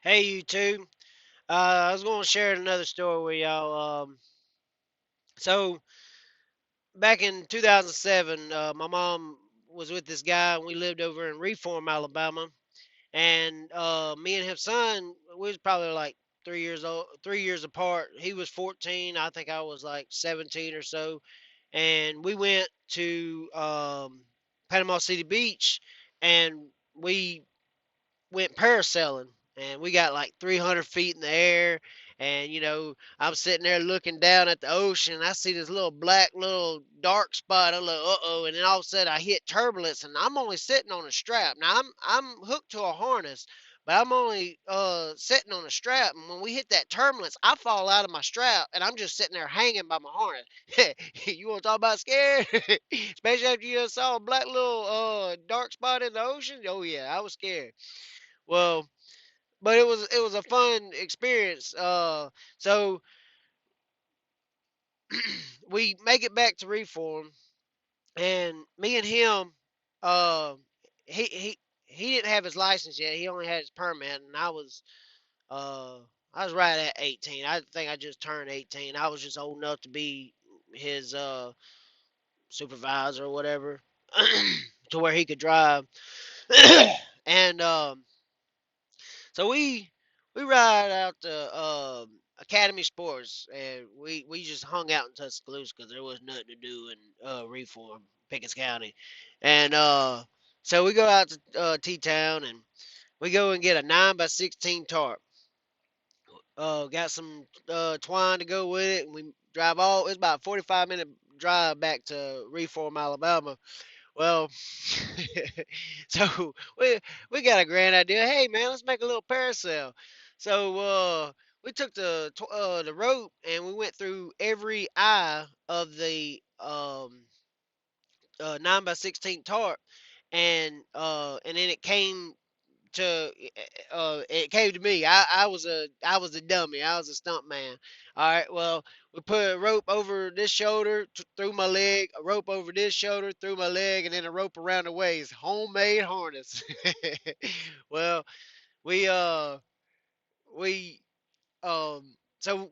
Hey, you two. I was going to share another story with y'all. So back in 2007, my mom was with this guy, and we lived over in Reform, Alabama. And me and his son, we was probably like 3 years old, 3 years apart. He was 14. I think I was like 17 or so. And we went to Panama City Beach, and we went parasailing, and we got like 300 feet in the air. And I'm sitting there looking down at the ocean. I see this little black little dark spot. I'm like, uh-oh. And then all of a sudden I hit turbulence, and I'm only sitting on a strap. Now I'm hooked to a harness, but I'm only sitting on a strap. And when we hit that turbulence, I fall out of my strap, and I'm just sitting there hanging by my harness. You want to talk about scared? Especially after you saw a black little dark spot in the ocean. Oh yeah, I was scared. Well, but it was a fun experience. So we make it back to Reform, and me and him, uh, he he he didn't have his license yet. He only had his permit, and uh I was right at 18. I think I just turned 18. I was just old enough to be his supervisor or whatever, to where he could drive. And So we ride out to Academy Sports, and we just hung out in Tuscaloosa because there was nothing to do in Reform, Pickens County. And so we go out to T Town, and we go and get a 9x16 tarp. Got some twine to go with it, and we drive all. It's about a 45-minute drive back to Reform, Alabama. Well, so we got a grand idea. Hey man, let's make a little parasail. So we took the rope, and we went through every eye of the 9x16 tarp, and then it came to me. I was a dummy. I was a stunt man. All right. Well, we put a rope over this shoulder, through my leg, a rope over this shoulder, through my leg, and then a rope around the waist. Homemade harness. Well, we we so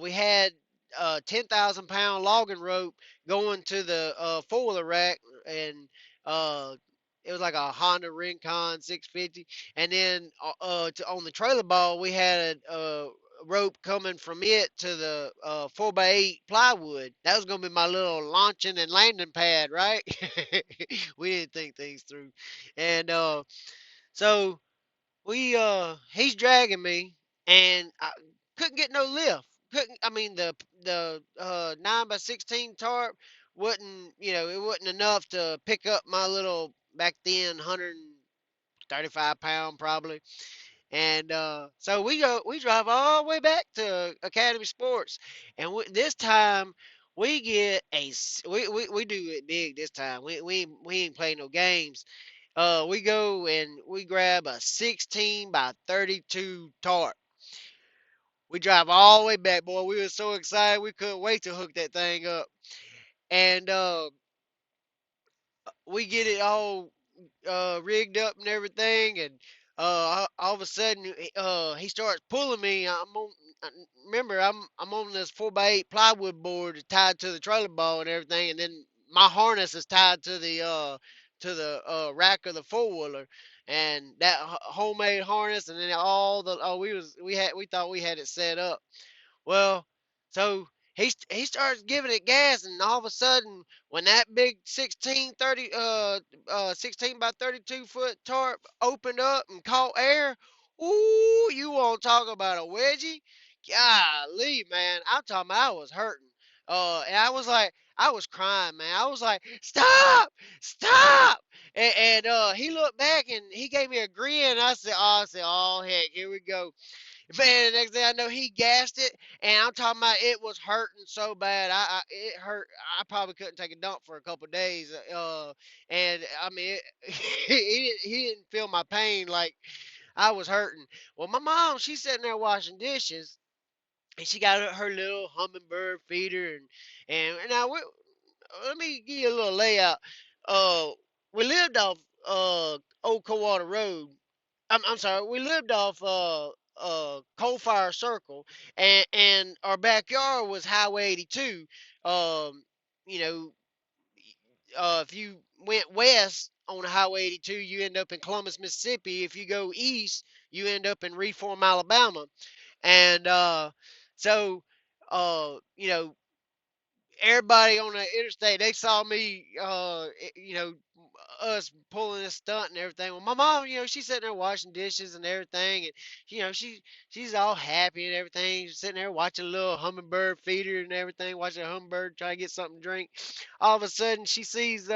we had 10,000 pound logging rope going to the foiler rack, and uh, it was like a Honda Rincon 650. And then on the trailer ball, we had a rope coming from it to the 4x8 plywood. That was gonna be my little launching and landing pad, right? We didn't think things through. And so he's dragging me, and I couldn't get no lift. Couldn't I mean the 9x16 tarp wasn't, it wasn't enough to pick up my little, back then, 135 pound probably. And so we drive all the way back to Academy Sports, and this time we get we do it big this time. We ain't play no games. We go and we grab a 16 by 32 tarp. We drive all the way back, boy. We were so excited we couldn't wait to hook that thing up. And we get it all rigged up and everything, and all of a sudden he starts pulling me. Remember, I'm on this 4x8 plywood board tied to the trailer ball and everything, and then my harness is tied to the rack of the four wheeler, and that homemade harness, and then all the we thought we had it set up. Well, so he starts giving it gas, and all of a sudden, when that big 16 by 32 foot tarp opened up and caught air, ooh, you want to talk about a wedgie? Golly, man, I'm talking about I was hurting. And I was crying, man. I was like, stop, stop. And he looked back and he gave me a grin. I said, oh heck, here we go. Man, the next thing I know, he gassed it, and I'm talking about it was hurting so bad. It hurt. I probably couldn't take a dump for a couple of days. And I mean, he didn't feel my pain like I was hurting. Well, my mom, she's sitting there washing dishes, and she got her little hummingbird feeder, and now let me give you a little layout. Uh, we lived off Old Coldwater Road, I'm sorry, we lived off Coal Fire Circle, and our backyard was Highway 82. Um, you know, if you went west on Highway 82, you end up in Columbus, Mississippi. If you go east, you end up in Reform, Alabama. And so, you know, everybody on the interstate, they saw me, us pulling this stunt and everything. Well, my mom, she's sitting there washing dishes and everything, and she's all happy and everything. She's sitting there watching a little hummingbird feeder and everything, watching a hummingbird try to get something to drink. All of a sudden, she sees,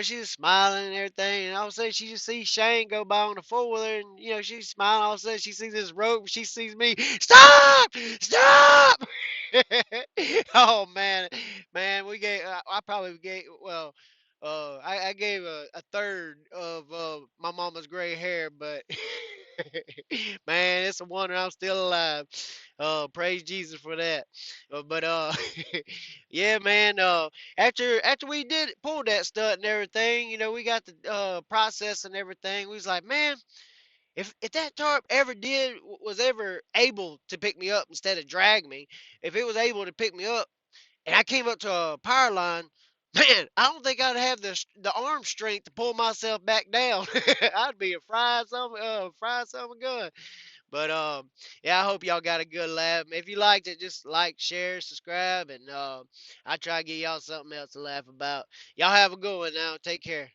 she's smiling and everything, and all of a sudden, she just sees Shane go by on the four wheeler, and she's smiling. All of a sudden, she sees this rope, she sees me. Stop! Stop! Oh man, we gave. I probably gave. Well, I gave a third of my mama's gray hair, but man, it's a wonder I'm still alive. Praise Jesus for that. But yeah, man. After we did pull that stud and everything, we got the process and everything. We was like, man, if that tarp ever was ever able to pick me up instead of drag me, if it was able to pick me up and I came up to a power line, man, I don't think I'd have the arm strength to pull myself back down. I'd be a fried some gun. But yeah, I hope y'all got a good laugh. If you liked it, just like, share, subscribe, and I try to give y'all something else to laugh about. Y'all have a good one now. Take care.